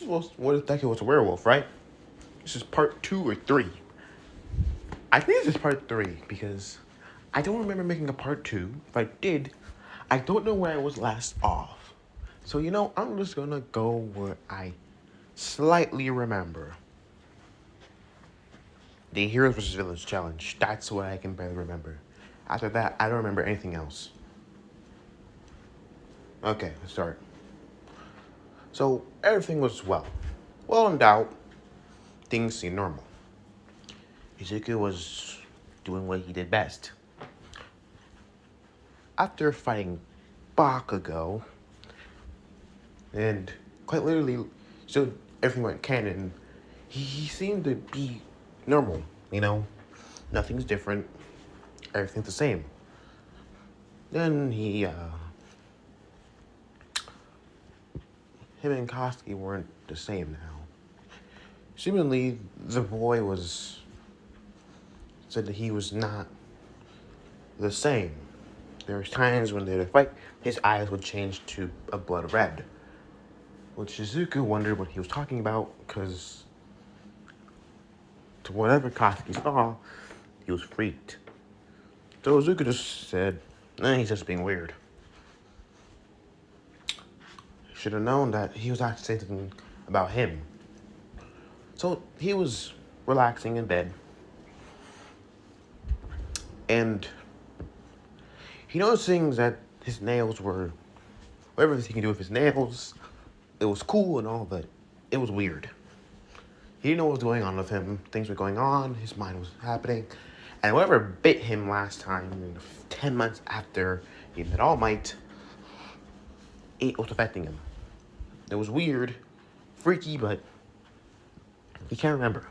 what deku was a werewolf, right? This is part 2 or 3. I think this is part 3 because I don't remember making a part 2. If I did, I don't know where I was last off. So, I'm just gonna go where I slightly remember. The Heroes vs. Villains challenge. That's what I can barely remember. After that, I don't remember anything else. Okay, let's start. So, everything was well in doubt. Things seemed normal. Izuku was doing what he did best. After fighting Bakugo, and quite literally, so everything went canon, he seemed to be normal, Nothing's different. Everything's the same. Then him and Koski weren't the same now. Seemingly, the boy said that he was not the same. There was times when they would fight, his eyes would change to a blood red. Which Shizuku wondered what he was talking about, because to whatever Koski saw, he was freaked. So Izuku just said, he's just being weird. He should have known that he was actually saying something about him. So he was relaxing in bed. And he noticed things that his nails were, whatever he can do with his nails, it was cool and all, but it was weird. He didn't know what was going on with him. Things were going on, his mind was happening. And whatever bit him last time, 10 months after he met All Might, it was affecting him. It was weird, freaky, but he can't remember.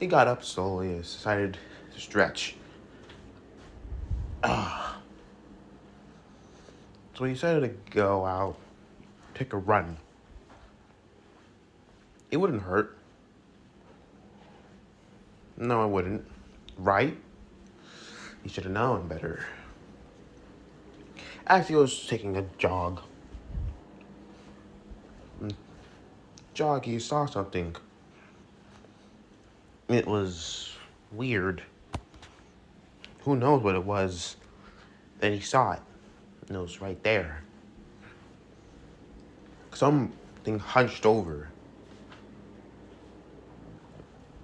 He got up slowly and decided to stretch. So he decided to go out, take a run. It wouldn't hurt. No, it wouldn't. Right? He should have known better. As he was taking a jog, he saw something. It was weird. Who knows what it was? Then he saw it. And it was right there. Something hunched over.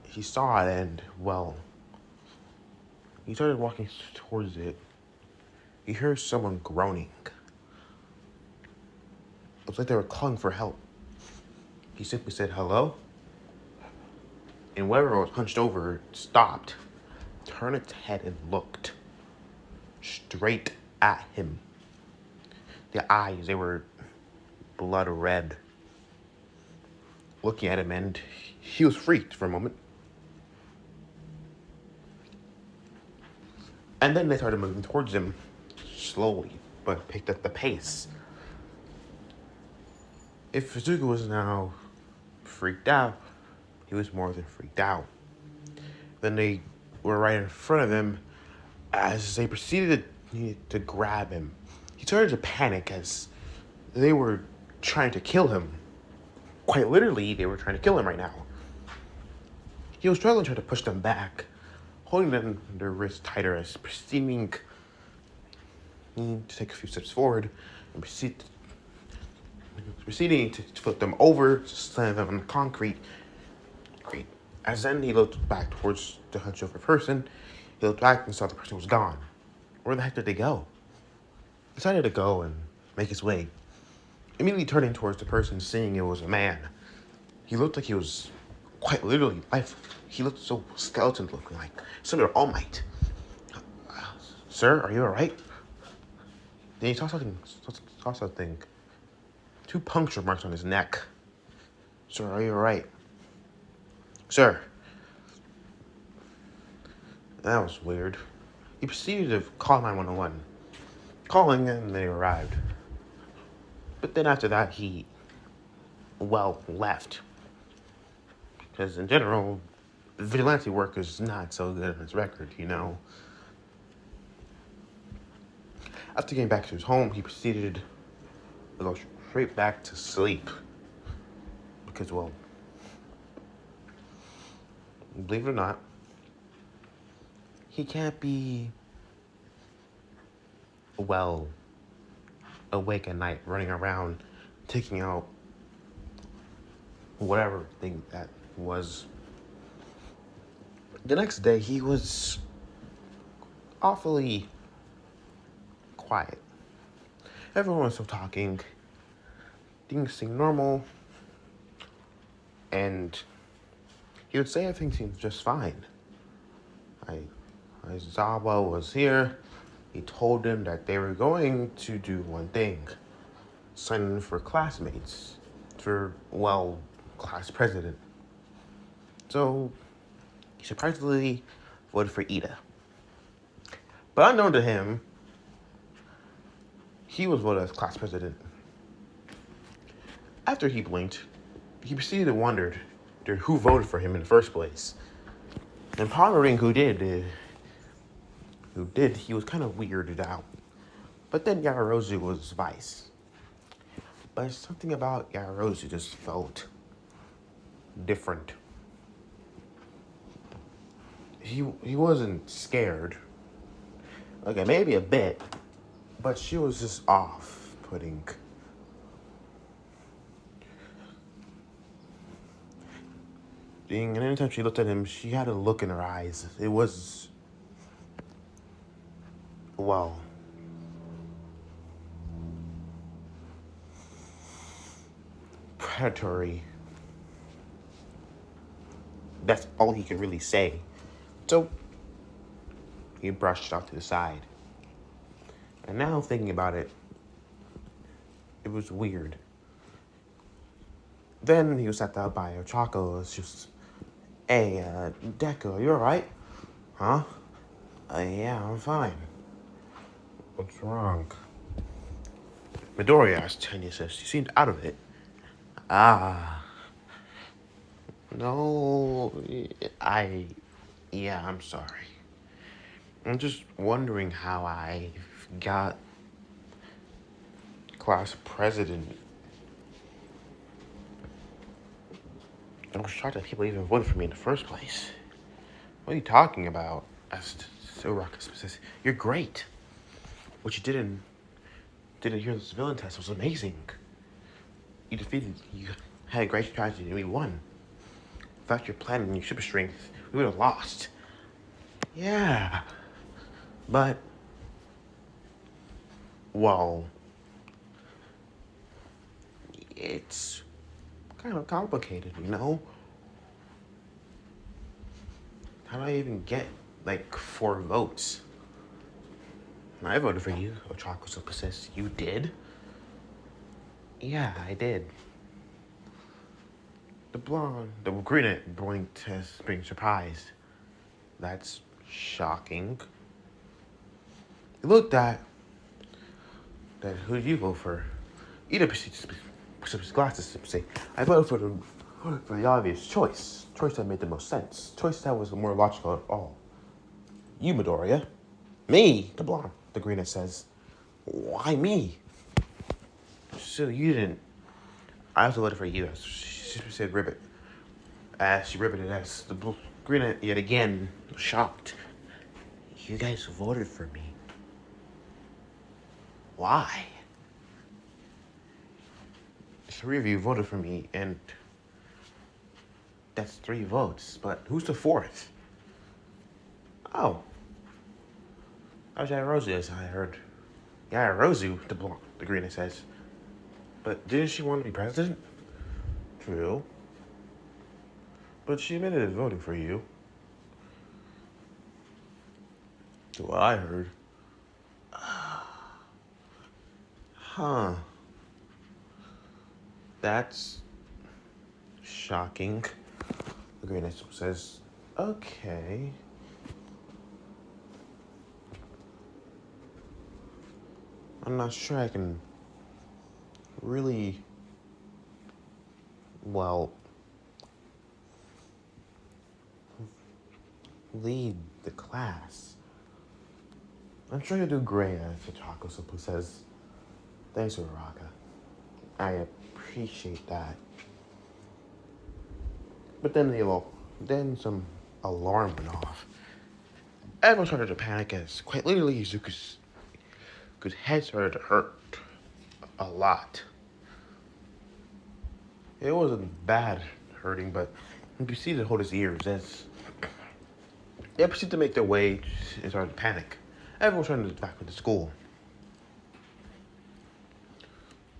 He saw it and, he started walking towards it. He heard someone groaning. It was like they were calling for help. He simply said, "Hello?" And whoever was hunched over stopped, turned its head and looked straight at him. The eyes, they were blood red. Looking at him, and he was freaked for a moment. And then they started moving towards him slowly, but picked up the pace. If Izuku was now freaked out, he was more than freaked out. Then they were right in front of him. As they proceeded to grab him, he started to panic as they were trying to kill him. Quite literally, they were trying to kill him right now. He was struggling to try to push them back, holding their wrists tighter as proceeding to take a few steps forward and proceeding to flip them over, slam them on the concrete. Great. As then he looked back towards the hunched over person, he looked back and saw the person was gone. Where the heck did they go? He decided to go and make his way. Immediately turning towards the person, seeing it was a man. He looked like he was quite literally life. He looked so skeleton looking, like similar to All Might. Sir, are you alright? Then he saw something. 2 puncture marks on his neck. Sir, are you alright? Sir. That was weird. He proceeded to call 911. Calling, and they arrived. But then after that, he, left. Because in general, vigilante work is not so good on his record, After getting back to his home, he proceeded to go straight back to sleep. Because, well, believe it or not, he can't be, well, awake at night, running around, taking out whatever thing that was. The next day, he was awfully quiet. Everyone was still talking. Things seemed normal. And he would say everything seems just fine. Aizawa was here. He told them that they were going to do one thing. Sign in for classmates. For, well, class president. So, he surprisingly voted for Ida. But unknown to him, he was voted as class president. After he blinked, he proceeded to wonder who voted for him in the first place. And pondering who did, he was kind of weirded out. But then Yarozu was vice. But something about Yarozu just felt different. He wasn't scared. Okay, maybe a bit, but she was just off-putting. And anytime she looked at him, she had a look in her eyes. It was, well, predatory. That's all he could really say. So, he brushed it off to the side. And now thinking about it, it was weird. Then he was sat down by Ochako. It was just, hey, Deku, you alright? Huh? Yeah, I'm fine. What's wrong? Midori asked, and he says, you seemed out of it. Ah. No, yeah, I'm sorry. I'm just wondering how I got class president. I was shocked that people even voted for me in the first place. What are you talking about? Asked Soraka specifically. You're great. What you didn't hear the civilian test was amazing. You had a great strategy and we won. Without your plan and your super strength, we would have lost. Yeah. But, well, it's kind of complicated, you know? How do I even get, 4 votes? I voted for you, Ochako Silka says. You did? Yeah, I did. The brunette blinked as being surprised. That's shocking. He looked at that. Who did you vote for? Ida proceeded to push up his glasses and say, I voted for the obvious choice. Choice that made the most sense. Choice that was the more logical of all. You, Midoriya. Me, the brunette says. Why me? So you didn't. I also voted for you. She said ribbit. As she ribbited as the brunette yet again was shocked. You guys voted for me. Why? 3 of you voted for me, and that's 3 votes. But who's the 4th? Oh. That was Yarozu, as I heard. Yarozu, the greenest says. But didn't she want to be president? True. But she admitted to voting for you. To what I heard. Huh. That's shocking. The greenest says, okay. I'm not sure I can really, lead the class. I'm sure you'll do great, as Chako simply says. Thanks, Uraraka. I appreciate that. But then some alarm went off. Everyone started to panic as, quite literally, Izuku's head started to hurt a lot. It wasn't bad hurting, but he proceeded to hold his ears as they proceeded to make their way and started to panic. Everyone started back to school.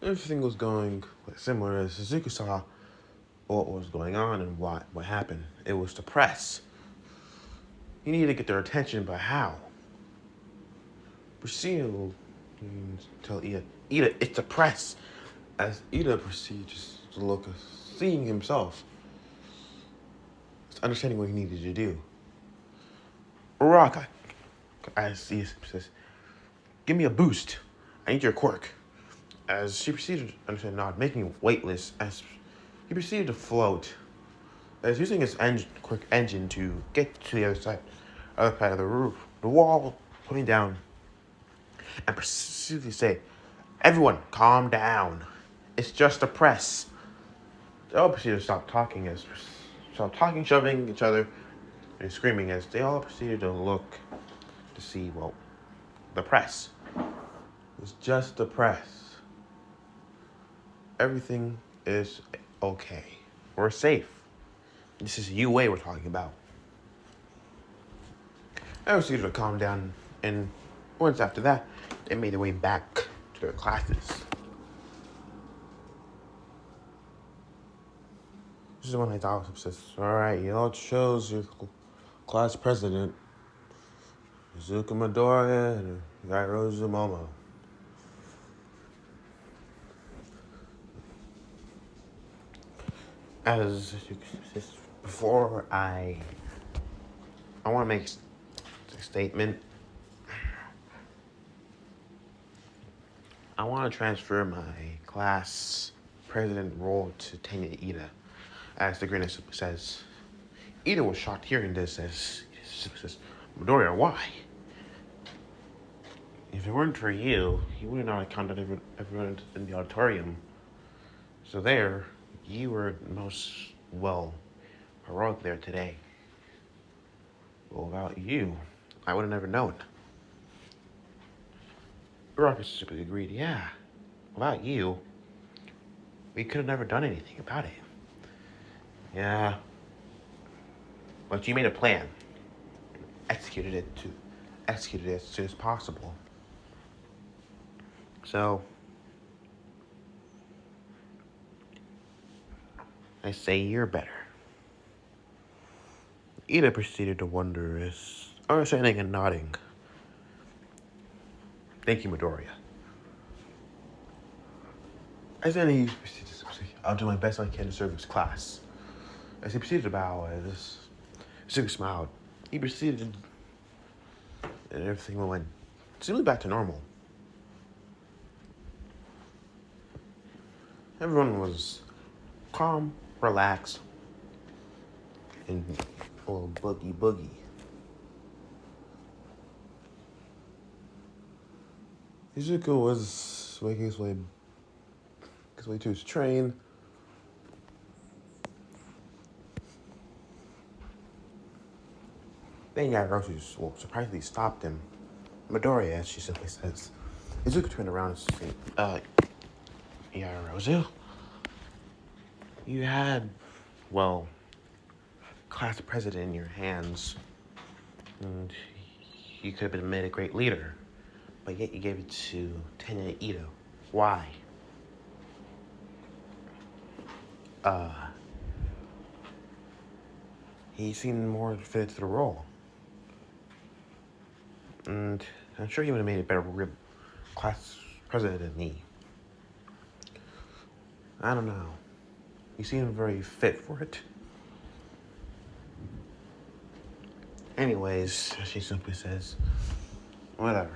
Everything was going similar as Izuku saw what was going on and what happened. It was the press. He needed to get their attention, but how? Proceeded to tell Ida, it's the press. As Ida proceeds to look, seeing himself, understanding what he needed to do. Uraraka, as he says, give me a boost. I need your quirk. As she proceeded to understand nod, making him weightless, as he proceeded to float. As using his quick engine to get to the other side of the roof, the wall, putting down, and proceeded to say, everyone, calm down. It's just a press. They all proceeded to stop talking, shoving each other, and screaming as they all proceeded to look to see, the press. It's just the press. Everything is okay. We're safe. This is UA we're talking about. Everyone proceeded to calm down, and once after that, they made their way back to their classes. This is when I thought says, alright, you all chose your class president, Izuku Midoriya and Yairozu Momo. As before I want to make a statement. I want to transfer my class president role to Tenya Ida. As the Green says, Ida was shocked hearing this as says, Midoriya, why? If it weren't for you, he would not have counted everyone in the auditorium. So there, you were most, heroic there today. Well, without you, I would have never known. Uraraka simply agreed, yeah. Without you, we could have never done anything about it. Yeah. But you made a plan. Executed it as soon as possible. So, I say you're better. Ida proceeded to wonder, understanding and nodding. Thank you, Midoriya. As then he proceeded to say, I'll do my best I can to serve his class. As he proceeded to bow, Izuku smiled. He proceeded, and everything went seemingly back to normal. Everyone was calm, relaxed, and boogie. Izuku was making his way to his train. Then Yairozu surprisingly stopped him. Midoriya, as she simply says. Izuku turned around and said, Yairozu, you had, class president in your hands, and you could have been made a great leader, but yet you gave it to Tenya Ida. Why? He seemed more fitted to the role. And I'm sure he would have made a better class president than me. I don't know. He seemed very fit for it. Anyways, she simply says, whatever.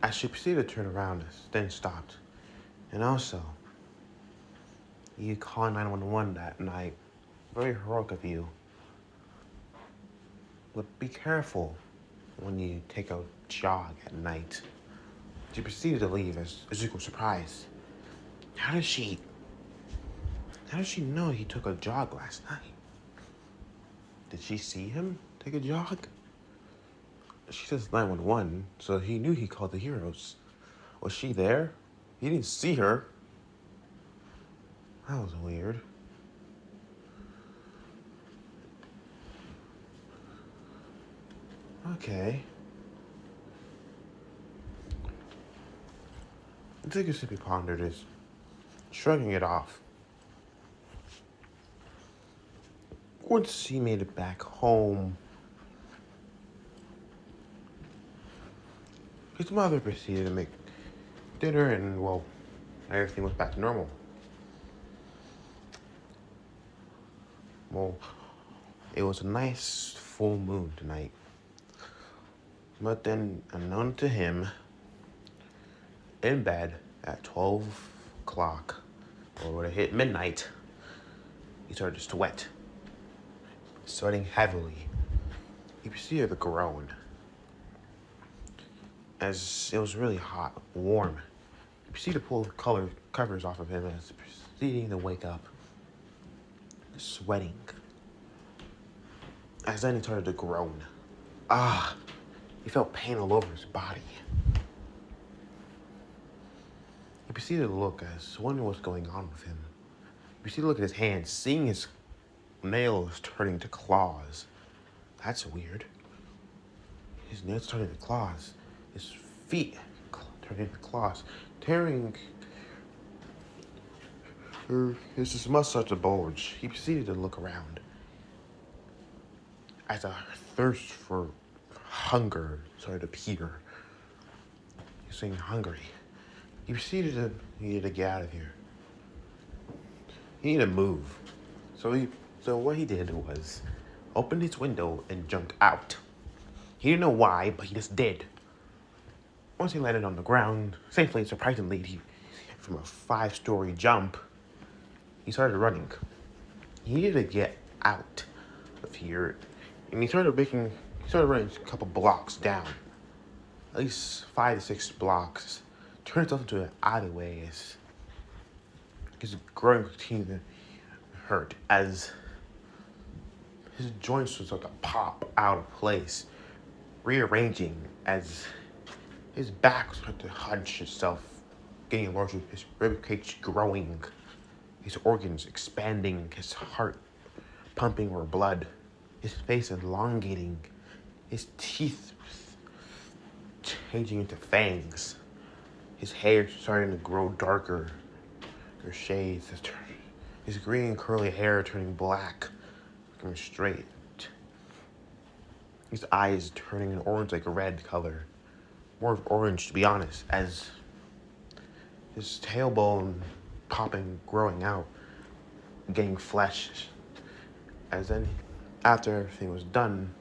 As she proceeded to turn around, then stopped. And also, you called 911 that night. Very heroic of you. But be careful when you take out jog at night. She proceeded to leave as Zuko was surprised. How does she know he took a jog last night? Did she see him take a jog? She says 911, so he knew he called the heroes. Was she there? He didn't see her. That was weird. Okay. Zuko simply pondered this, shrugging it off. Once he made it back home, his mother proceeded to make dinner and, well, everything was back to normal. Well, it was a nice full moon tonight. But then, unknown to him, in bed at 12 o'clock, or when it hit midnight, he started to sweat. Sweating heavily. He proceeded to groan. As it was really hot, warm, he proceeded to pull the covers off of him as proceeding to wake up, sweating. As then he started to groan. He felt pain all over his body. He proceeded to look as wondering what's going on with him. He proceeded to look at his hands, seeing his nails turning to claws. That's weird. His nails turning to claws. His feet turning into claws. Tearing his mustache to bulge. He proceeded to look around. As a thirst for hunger started to appear. He was saying hungry. He proceeded to need to get out of here. He needed to move. So what he did was opened his window and jumped out. He didn't know why, but he just did. Once he landed on the ground, safely and surprisingly, from a 5-story jump, he started running. He needed to get out of here, and he started running a couple blocks down, at least 5 to 6 blocks. Turned himself into an alleyway as his groin continued to hurt as his joints was like to pop out of place, rearranging as his back started to hunch itself, getting larger, his ribcage growing, his organs expanding, his heart pumping more blood, his face elongating, his teeth changing into fangs, his hair starting to grow darker, or shades, his green curly hair turning black, becoming straight, his eyes turning an orange like a red color, more of orange to be honest, as his tailbone popping, growing out, getting flesh. As then, after everything was done,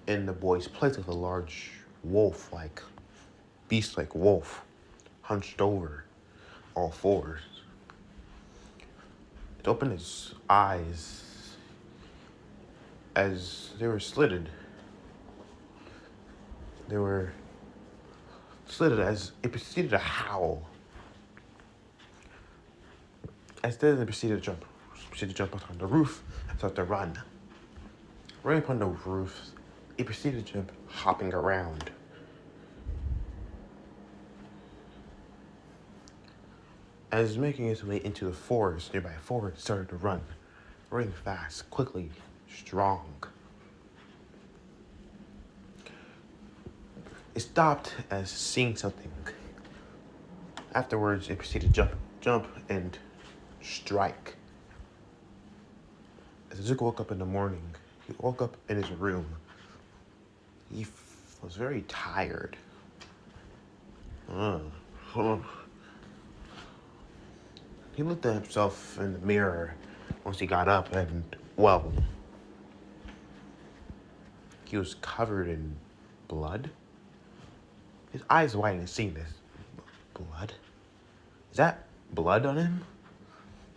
in the boy's place was a large wolf-like, beast-like wolf, hunched over, all fours. It opened its eyes as they were slitted. They were slitted as it proceeded to howl. As then it proceeded to jump up on the roof and start to run. Running upon the roof, it proceeded to jump, hopping around. As making its way into the forest, nearby forest, started to run, running fast, quickly, strong. It stopped as seeing something. Afterwards, it proceeded to jump, and strike. As Zuko woke up in the morning, he woke up in his room. He was very tired. He looked at himself in the mirror once he got up and, well, he was covered in blood. His eyes widened seeing this. Blood? Is that blood on him?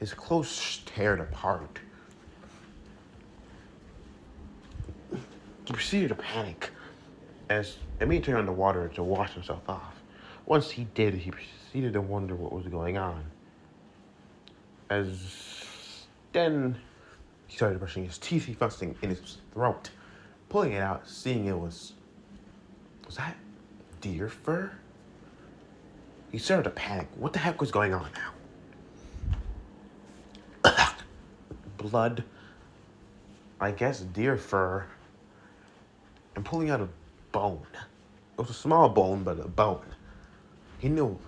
His clothes teared apart. He proceeded to panic as and me turned on the water to wash himself off. Once he did, he proceeded to wonder what was going on. As then he started brushing his teeth, he felt something in his throat. Pulling it out, seeing it was that deer fur? He started to panic. What the heck was going on now? Blood. I guess deer fur. And pulling out a bone. It was a small bone, but a bone. He knew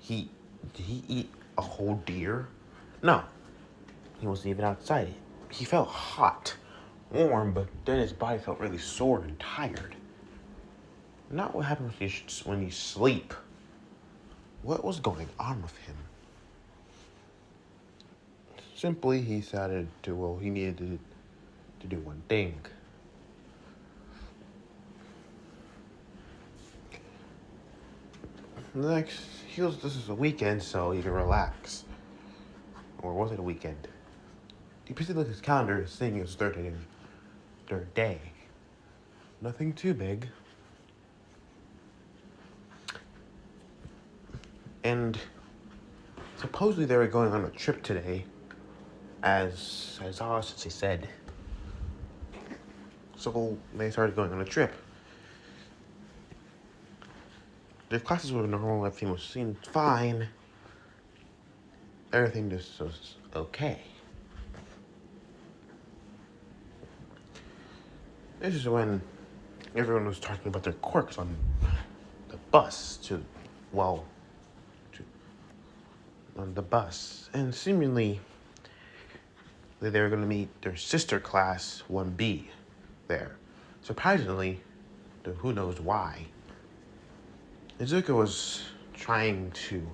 did he eat a whole deer? No. He wasn't even outside. He felt hot, warm, but then his body felt really sore and tired. Not what happens when you sleep. What was going on with him? Simply, he decided he needed to do one thing. Next, this is a weekend, so he can relax. Or was it a weekend? He proceeded to look at his calendar, seeing it was third day. Nothing too big. And supposedly they were going on a trip today, as he said. So they started going on a trip. The classes were normal, everything seemed fine. Everything just was okay. This is when everyone was talking about their quirks on the bus on the bus. And seemingly they were going to meet their sister class 1B there. Surprisingly, who knows why, Izuka was trying to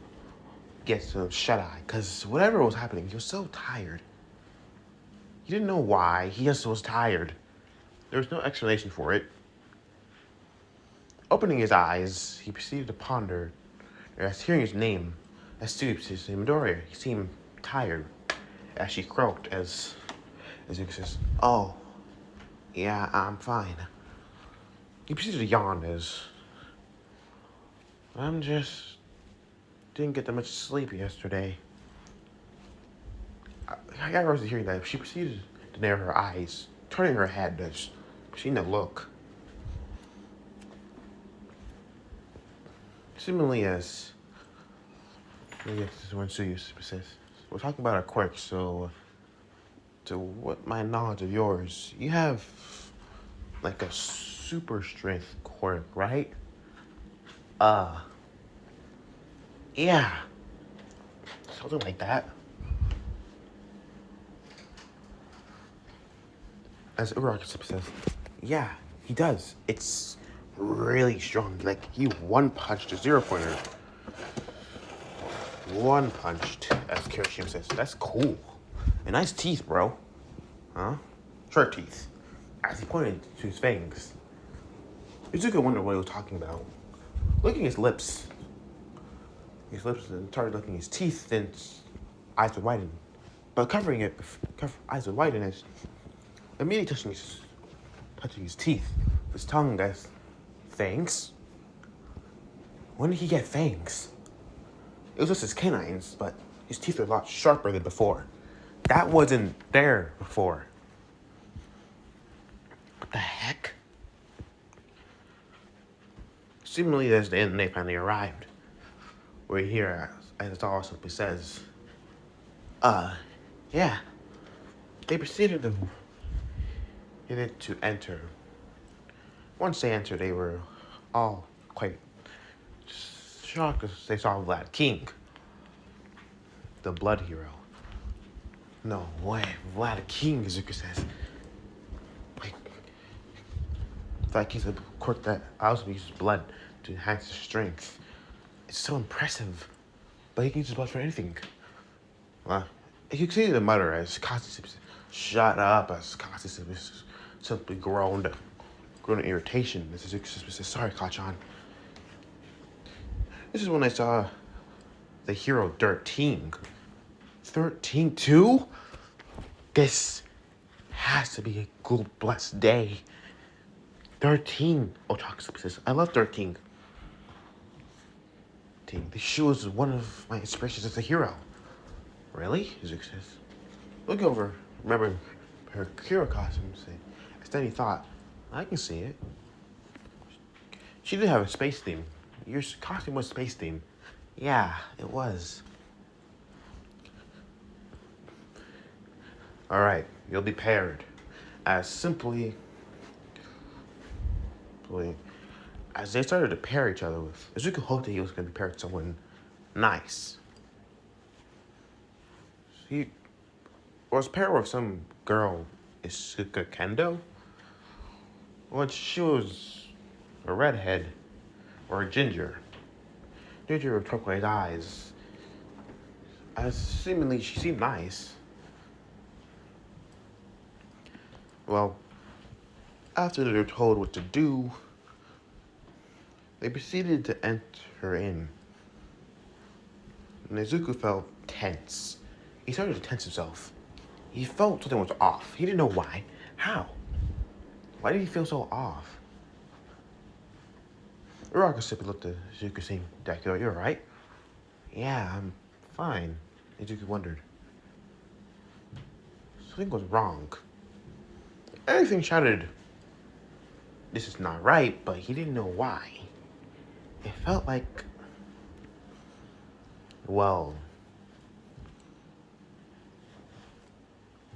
get some shut-eye, because whatever was happening, he was so tired. He didn't know why, he just was tired. There was no explanation for it. Opening his eyes, he proceeded to ponder, as hearing his name, as soon as his name Midoriya. He seemed tired, as she croaked, as Izuka says, "Oh, yeah, I'm fine." He proceeded to yawn as, didn't get that much sleep yesterday. I got Rosie hearing that. She proceeded to narrow her eyes, turning her head as she didn't look. Similarly as, this is when Suyu says, we're talking about our quirks, so to what my knowledge of yours, you have like a super strength quirk, right? Yeah. Something like that. As Uraraka says, yeah, he does. It's really strong. Like, he one-punched a zero-pointer. One-punched, as Kirishima says. That's cool. And nice teeth, bro. Huh? Sharp teeth. As he pointed to his fangs. Izuka wondered what he was talking about. Licking his lips and started licking his teeth, then eyes would widen. But eyes would widen as immediately touching his teeth. His tongue as fangs. When did he get fangs? It was just his canines, but his teeth are a lot sharper than before. That wasn't there before. What the heck? Seemingly, as the end, they finally arrived. We're here, as it all simply says. Yeah. They proceeded to enter. Once they entered, they were all quite shocked as they saw Vlad King, the blood hero. No way, Vlad King, Izuka says. Vlad King's a quirk that also uses blood to enhance his strength. It's so impressive, but he can use blood for anything. You can see the mutter as Kasi shut up, as Kasi simply groaned in irritation. This is sorry, Kachan. This is when I saw the hero 13. 13 too? This has to be a good blessed day. 13. Oh, Toxicus. I love 13. She was one of my inspirations as a hero. Really? Izuku says. Look over. Remember her hero costume. Then he thought, I can see it. She did have a space theme. Your costume was space theme. Yeah, it was. Alright, you'll be paired. As as they started to pair each other with, Izuku hoped that he was going to be paired with someone nice. He was paired with some girl, Isuka Kendo. Well, she was a redhead or a ginger. Ginger with turquoise eyes. Seemingly, she seemed nice. Well, after they were told what to do, they proceeded to enter in. And Izuku felt tense. He started to tense himself. He felt something was off. He didn't know why. How? Why did he feel so off? Uraraka simply looked at Izuku saying, Deku, you're right. Yeah, I'm fine. Izuku wondered. Something was wrong. Everything shouted, this is not right, but he didn't know why. It felt like, well,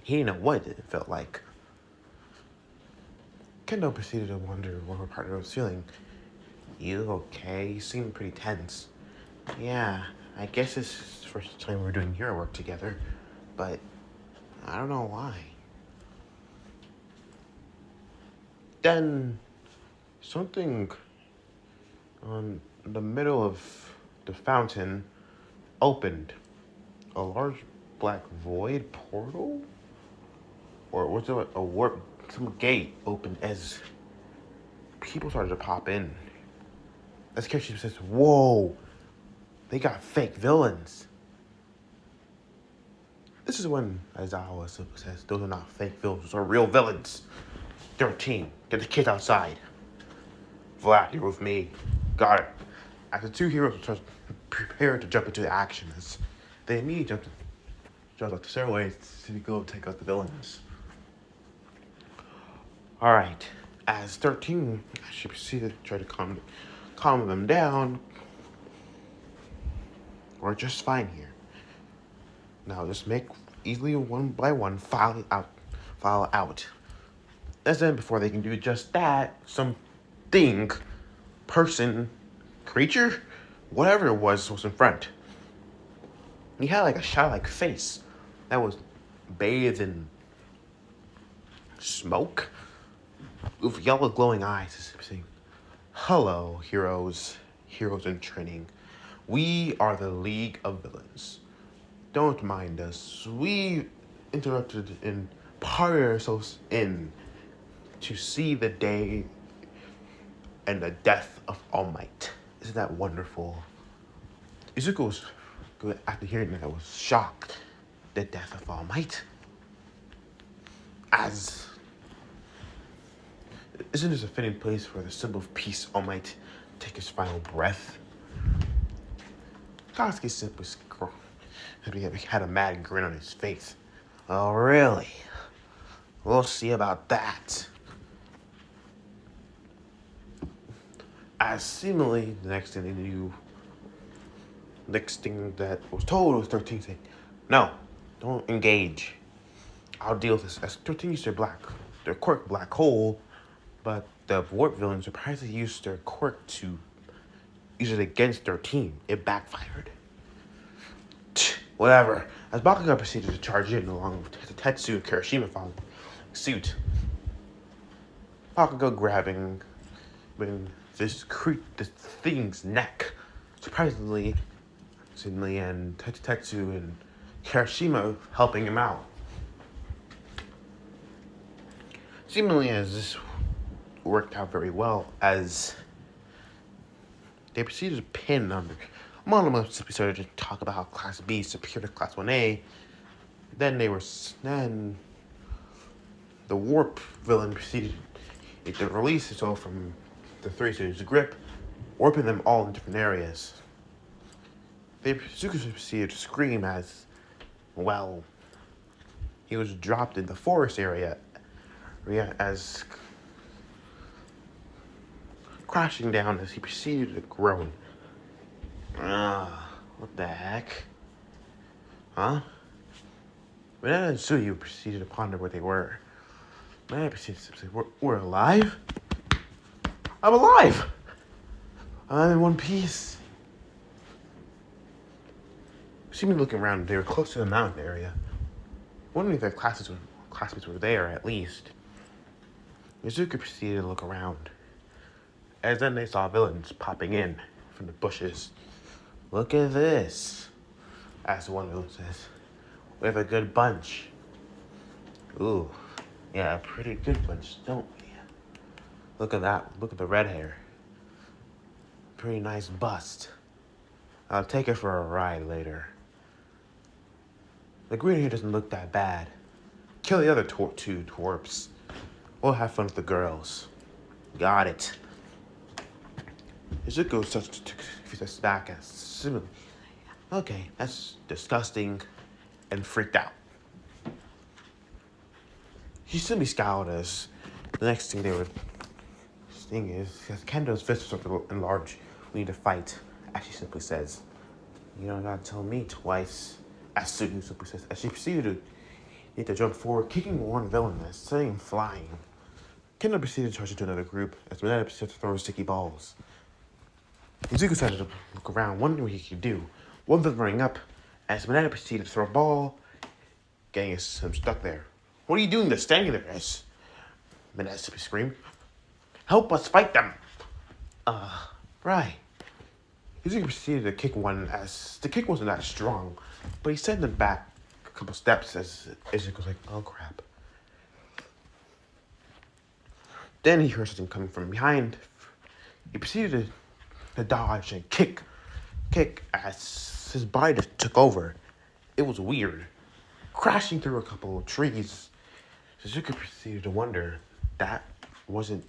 he didn't know what it felt like. Kendo proceeded to wonder what her partner was feeling. You okay? You seem pretty tense. Yeah, I guess this is the first time we're doing hero work together, but I don't know why. Then, something on the middle of the fountain opened. A large black void portal? Or was it a warp? Some gate opened as people started to pop in. As Kyoshi says, whoa, they got fake villains. This is when Aizawa says, those are not fake villains, those are real villains. 13, get the kids outside. Vlad, you're with me. Got it. As the two heroes prepared to jump into the action, as they immediately jumped up the stairways to go take out the villains. Alright, as 13, she proceeded to try to calm them down. We're just fine here. Now just make easily one by one file out. And then before they can do just that, some thing, person, creature, whatever it was in front. He had like a childlike face that was bathed in smoke with yellow glowing eyes, saying, hello, heroes in training. We are the League of Villains. Don't mind us. We interrupted and parted ourselves in to see the day and the death of All Might. Isn't that wonderful? Izuku was, after hearing that, was shocked. The death of All Might? Isn't this a fitting place for the symbol of peace, All Might take his final breath? Katsuki simply had a mad grin on his face. Oh, really? We'll see about that. As seemingly, the next thing that was told was 13 saying, no, don't engage. I'll deal with this. As 13 used their quirk black hole, but the warp villains surprisingly used their quirk to use it against 13. It backfired. Whatever. As Bakugan proceeded to charge in along with Tetsu and Kirishima following suit, Bakugan grabbing this thing's neck. Surprisingly, and Tetsu and Kirishima helping him out. Seemingly, as this worked out very well, as they proceeded to pin on Monoma simply started to talk about how Class B is superior to Class 1A. Then the warp villain proceeded It released itself from the three stages of grip, warping them all in different areas. They proceeded to scream as, well, he was dropped in the forest area as crashing down as he proceeded to groan. What the heck? Huh? Banana and Suyu proceeded to ponder where they were. Banana proceeded to say, we're alive? I'm alive! I'm in one piece. Seeming looking around, they were close to the mountain area. Wondering if their classmates were there, at least. Mizuki proceeded to look around. As then they saw villains popping in from the bushes. Look at this, as one villain says. We have a good bunch. Ooh, yeah, a pretty good bunch, don't we? Look at that. Look at the red hair. Pretty nice bust. I'll take it for a ride later. The green hair doesn't look that bad. Kill the other two twerps. We'll have fun with the girls. Got it. Izuku starts to take us back as similar. Okay, that's disgusting and freaked out. He simply scowled as the next thing they were seeing is Kendo's fists are enlarged. We need to fight, as she simply says. You don't gotta tell me twice, as Suyu simply says. As she proceeded to need to jump forward, kicking one villain and setting him flying. Kendo proceeded to charge into another group as Mineta proceeded to throw sticky balls. Izuku started to look around, wondering what he could do. One villain running up as Mineta proceeded to throw a ball, getting him stuck there. What are you doing there, standing there, as Mineta simply screamed. Help us fight them! Right. Izuku proceeded to kick one as the kick wasn't that strong, but he sent them back a couple steps as Izuku was like, oh crap. Then he heard something coming from behind. He proceeded to dodge and kick as his body just took over. It was weird. Crashing through a couple of trees, Suzuki proceeded to wonder that wasn't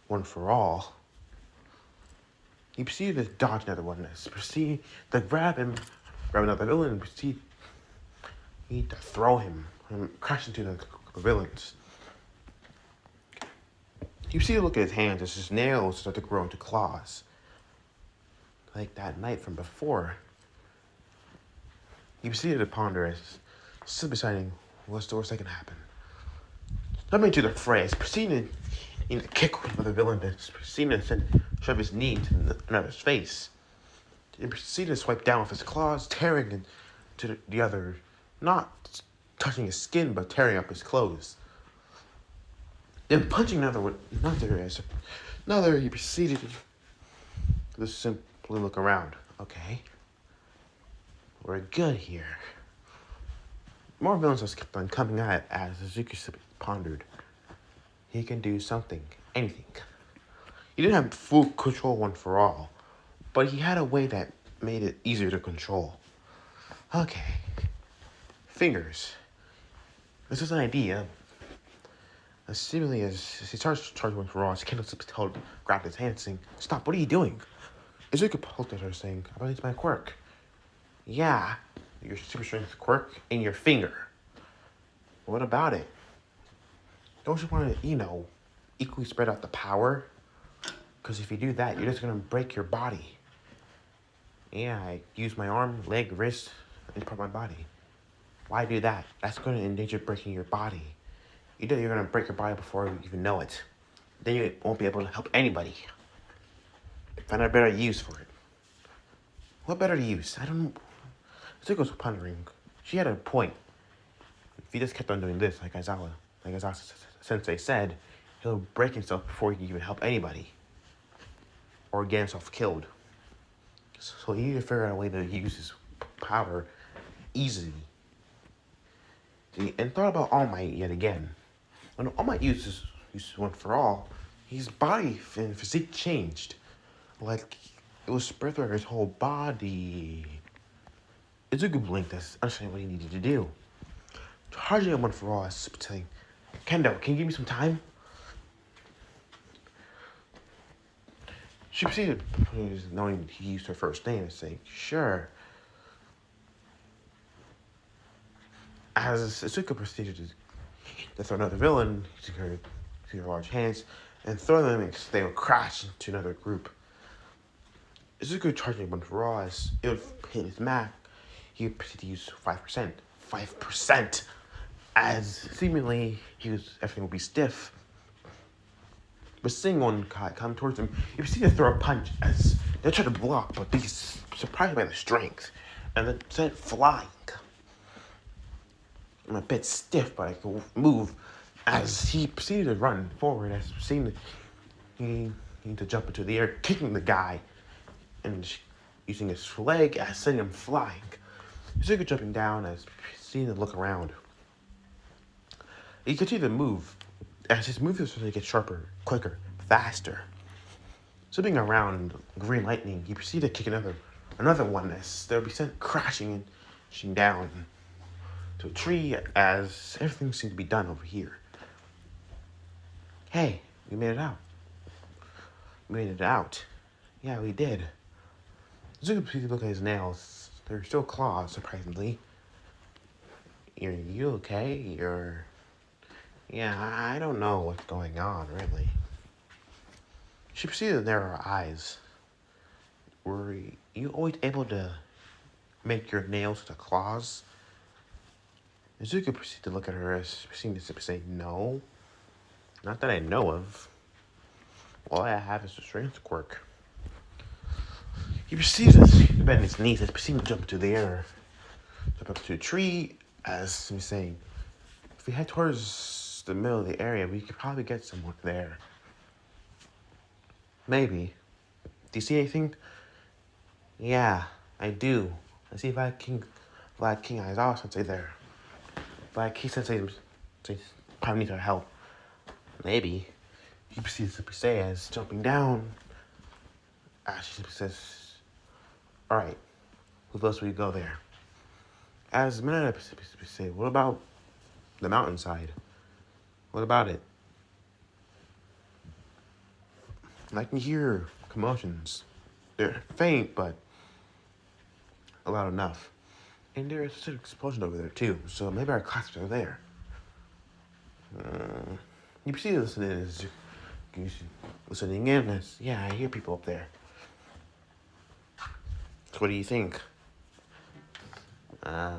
one for all. He proceeded to dodge another one as proceeded to grab another villain and proceed to throw him and crash into the villains. You see, look at his hands as his nails start to grow into claws. Like that night from before. You proceeded to ponder as still deciding what's the worst that can happen. Jumping to the fray, as proceeded to kick one of the villain, proceeded to shove his knee into another's face. Then proceeded to swipe down with his claws, tearing into the other, not touching his skin, but tearing up his clothes. Then punching another, he proceeded to simply look around. Okay, we're good here. More villains just kept on coming at as Suzuki pondered. He can do something, anything. He didn't have full control one for all, but he had a way that made it easier to control. Okay, fingers. This is an idea. As seemingly as he starts charging one for all, his Kendo grabbed his hand, saying, "Stop! What are you doing?" Izuku poked at her, saying, "I believe it's my quirk." Yeah, your super strength quirk in your finger. What about it? Don't you want to, equally spread out the power? Because if you do that, you're just going to break your body. Yeah, I use my arm, leg, wrist, and part of my body. Why do that? That's going to endanger breaking your body. You're going to break your body before you even know it. Then you won't be able to help anybody. Find a better use for it. What better to use? I don't know. Zuko was pondering. She had a point. If he just kept on doing this, like Aizawa Sensei said, he'll break himself before he can even help anybody. Or get himself killed. So he needed to figure out a way to use his power easily. And thought about All Might yet again. When All Might uses one for all, his body and physique changed. Like, it was spread throughout his whole body. Izuku blinked as understanding what he needed to do. Charging him one for all, as saying, "Kendo, can you give me some time?" She proceeded, knowing he used her first name, to say, sure. As Asuka proceeded to throw another villain to her large hands and throw them and they would crash into another group. Asuka charging a bunch of raw as it would hit his Mac. He would proceed to use 5%. 5%! As seemingly everything would be stiff. But seeing one guy come towards him, he proceeded to throw a punch as they tried to block, but he's surprised by the strength and then sent flying. I'm a bit stiff, but I could move as he proceeded to run forward as seeing he needed to jump into the air, kicking the guy and using his leg as sending him flying. Zuka jumping down as seeing him look around. He continued to move as his movements started to get sharper, quicker, faster. Zipping around green lightning, he proceeded to kick another one as they would be sent crashing down to a tree as everything seemed to be done over here. Hey, we made it out. We made it out. Yeah, we did. Zuka proceeded to look at his nails. They're still claws, surprisingly. Are you okay? Yeah, I don't know what's going on, really. She proceeded to narrow her eyes. Were you always able to make your nails to claws? Izuku proceeded to look at her as seemed to say, no. Not that I know of. All I have is a strength quirk. He proceeded to bend his knees as proceeded to jump into the air. Jump up to a tree as he was saying, if we head towards the middle of the area, we could probably get someone there. Maybe. Do you see anything? Yeah, I do. I see Black King Aizawa Sensei there. Black King Sensei probably needs our help. Maybe. He proceeds to say as jumping down. She says, alright, who else will we go there? As Mineta say, what about the mountainside? What about it? I can hear commotions. They're faint, but loud enough. And there's an explosion over there, too, so maybe our classmates are there. You proceed to listening in as, yeah, I hear people up there. So what do you think? I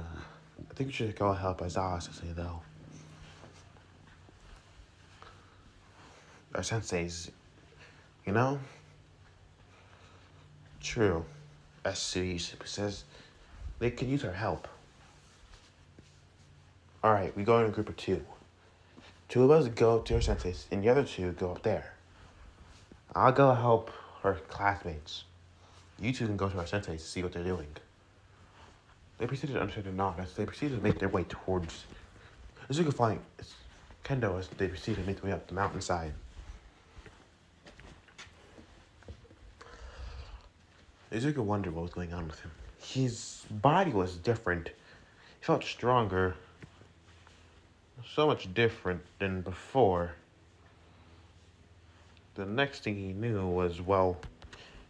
think we should go help Aizawa Sensei, though. Our senseis, you know? True. As Sui says, they could use our help. Alright, we go in a group of two. Two of us go to our senseis, and the other two go up there. I'll go help our classmates. You two can go to our senseis to see what they're doing. They proceeded to understand the knock as they proceeded to make their way towards Izuku flying Kendo as they proceeded to make their way up the mountainside. Izuku wondered what was going on with him. His body was different. He felt stronger. So much different than before. The next thing he knew was, well,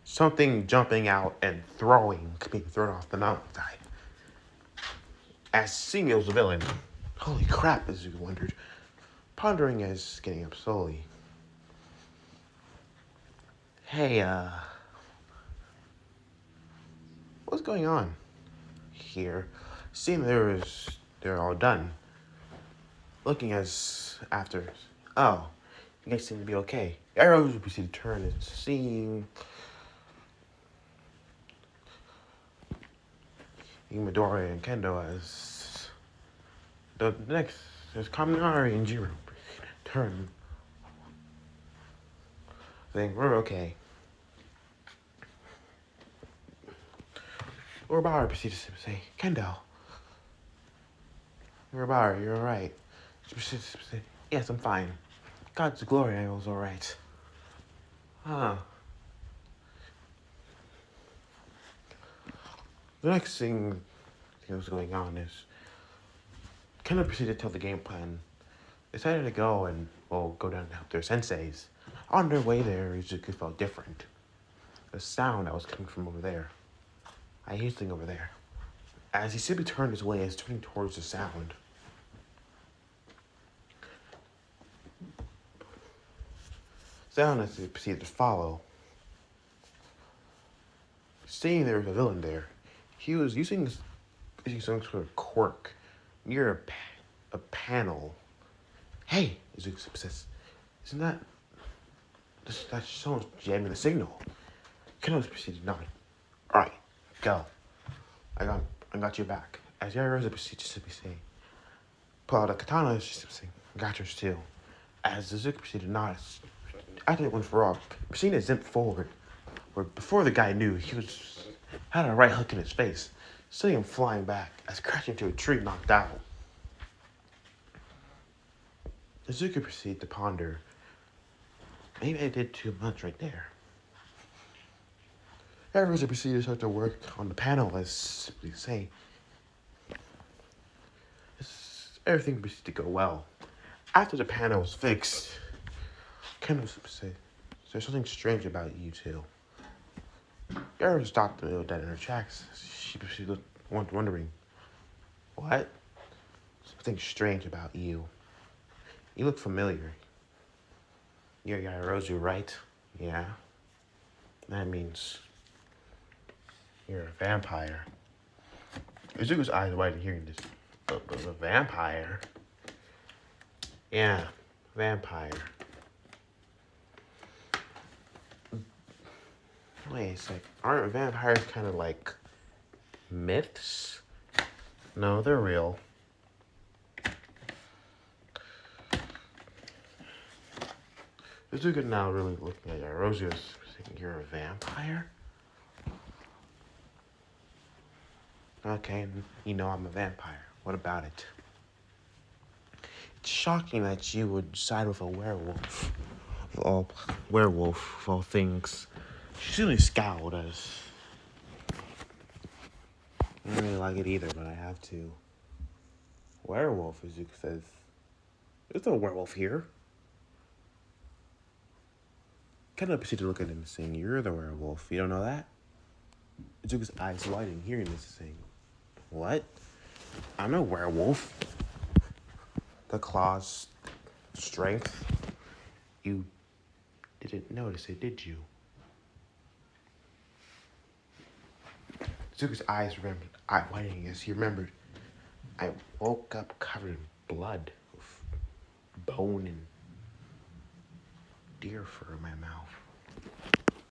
something jumping out and being thrown off the mountainside. As seeing it was a villain. Holy crap, Izuku wondered, pondering as getting up slowly. Hey, what's going on here? Seeing they're all done. Looking as after, oh, you guys seem to be okay. Arrows proceed to turn and seeing Midori and Kendo as the next, there's Kaminari and Jiro turn, saying, we're okay. Urabara proceeds to say, Kendo, Urabara, you're alright. She proceeds to say, yes, I'm fine. God's glory, I was alright. Huh. The next thing that was going on is Kendo proceeded to tell the game plan. They decided to go and, well, go down and help their senseis. On their way there, Izuku felt different. a sound that was coming from over there. I hear something over there. As he simply turned his way, as turning towards the sound, as he proceeded to follow. Seeing there was a villain there, he was using some sort of quirk near a panel. Hey, Izuku says, isn't that's someone's jamming the signal? Keno's proceeded to nod. Alright, go. I got your back. As Yarosa proceeded to simply say, pull out a katana, she simply saying, got yours too. As Izuku proceeded to nod, after it went for all, proceeded to zip forward, where before the guy knew, he had a right hook in his face, sending him flying back as crashing into a tree knocked out. Izuku proceeded to ponder, maybe I did too much right there. Yarosa proceeded to start to work on the panel as simply say, everything proceeded to go well. After the panel was fixed, Ken was say, there's something strange about you two. Yarosa stopped in the middle dead in her tracks. She proceeded wondering, what? Something strange about you. You look familiar. You're Yarosa, right? Yeah. That means you're a vampire. Izuku's eyes widened hearing this. A vampire? Yeah, vampire. Wait a sec. Aren't vampires kind of like myths? No, they're real. Izuku now really looking at Yarosa saying, you're a vampire? Okay, you know I'm a vampire. What about it? It's shocking that you would side with a werewolf. Werewolf of all things. She simply scowled as... I don't really like it either, but I have to. Werewolf, Izuku says. There's no werewolf here. Kind of proceeded to look at him saying, you're the werewolf. You don't know that? Izuku's eyes widened, hearing this, saying, what? I'm no werewolf. The claw's strength. You didn't notice it, did you? Zuko's eyes widening as he remembered. I woke up covered in blood, with bone and deer fur in my mouth.